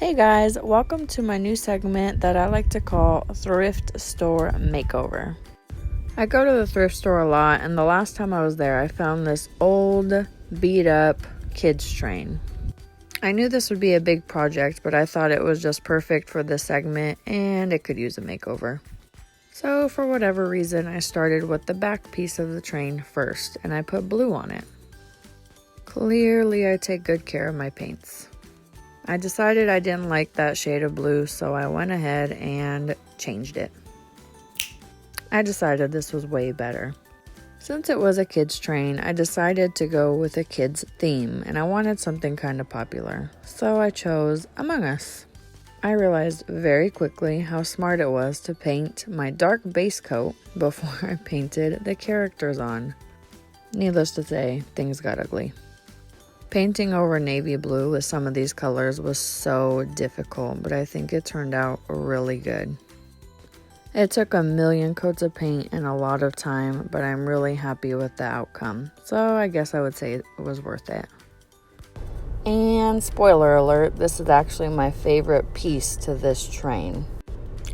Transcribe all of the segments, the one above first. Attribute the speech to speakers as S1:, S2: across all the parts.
S1: Hey guys, welcome to my new segment that I like to call Thrift Store Makeover. I go to the thrift store a lot, and the last time I was there, I found this old, beat-up kids train. I knew this would be a big project, but I thought it was just perfect for this segment, and it could use a makeover. So, for whatever reason, I started with the back piece of the train first, and I put blue on it. Clearly, I take good care of my paints. I decided I didn't like that shade of blue, so I went ahead and changed it. I decided this was way better. Since it was a kids train, I decided to go with a kids theme, and I wanted something kind of popular, so I chose Among Us. I realized very quickly how smart it was to paint my dark base coat before I painted the characters on. Needless to say, things got ugly. Painting over navy blue with some of these colors was so difficult, but I think it turned out really good. It took a million coats of paint and a lot of time, but I'm really happy with the outcome, so I guess I would say it was worth it. And spoiler alert, this is actually my favorite piece to this train.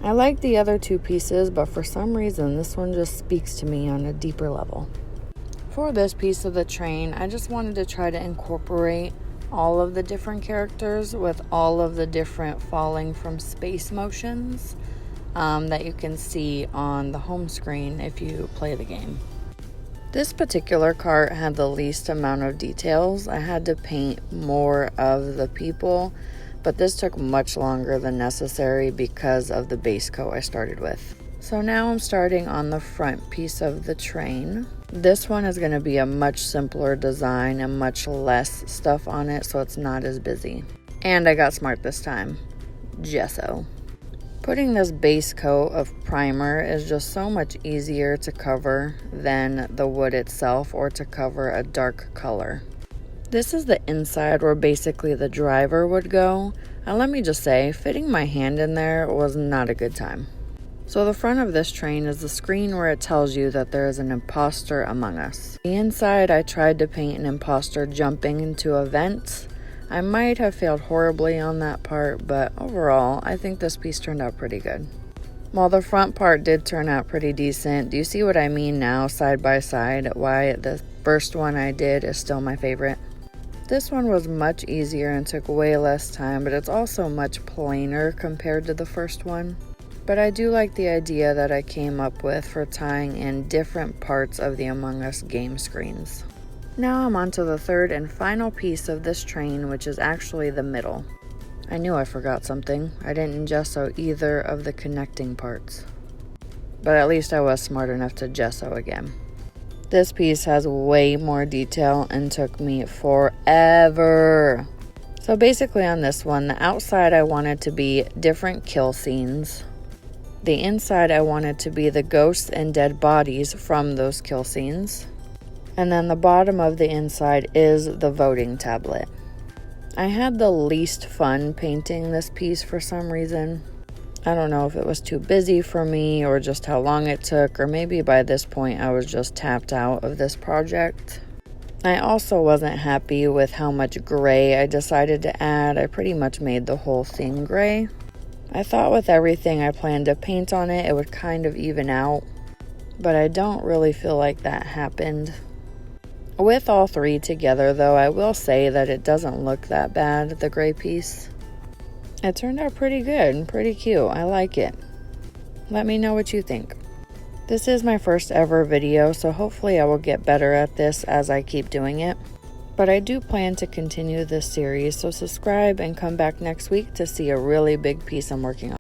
S1: I like the other two pieces, but for some reason this one just speaks to me on a deeper level. For this piece of the train, I just wanted to try to incorporate all of the different characters with all of the different falling from space motions that you can see on the home screen if you play the game. This particular cart had the least amount of details. I had to paint more of the people, but this took much longer than necessary because of the base coat I started with. So now I'm starting on the front piece of the train. This one is going to be a much simpler design and much less stuff on it, so it's not as busy. And I got smart this time. Gesso. Putting this base coat of primer is just so much easier to cover than the wood itself or to cover a dark color. This is the inside where basically the driver would go. And let me just say, fitting my hand in there was not a good time. So the front of this train is the screen where it tells you that there is an imposter among us. The inside, I tried to paint an imposter jumping into a vent. I might have failed horribly on that part, but overall, I think this piece turned out pretty good. While the front part did turn out pretty decent, do you see what I mean now, side by side, why the first one I did is still my favorite? This one was much easier and took way less time, but it's also much plainer compared to the first one. But I do like the idea that I came up with for tying in different parts of the Among Us game screens. Now I'm on to the third and final piece of this train, which is actually the middle. I knew I forgot something. I didn't gesso either of the connecting parts. But at least I was smart enough to gesso again. This piece has way more detail and took me forever. So basically on this one, the outside I wanted to be different kill scenes. The inside I wanted to be the ghosts and dead bodies from those kill scenes. And then the bottom of the inside is the voting tablet. I had the least fun painting this piece for some reason. I don't know if it was too busy for me or just how long it took, or maybe by this point I was just tapped out of this project. I also wasn't happy with how much gray I decided to add. I pretty much made the whole thing gray. I thought with everything I planned to paint on it, it would kind of even out, but I don't really feel like that happened. With all three together, though, I will say that it doesn't look that bad, the gray piece. It turned out pretty good and pretty cute. I like it. Let me know what you think. This is my first ever video, so hopefully I will get better at this as I keep doing it. But I do plan to continue this series, so subscribe and come back next week to see a really big piece I'm working on.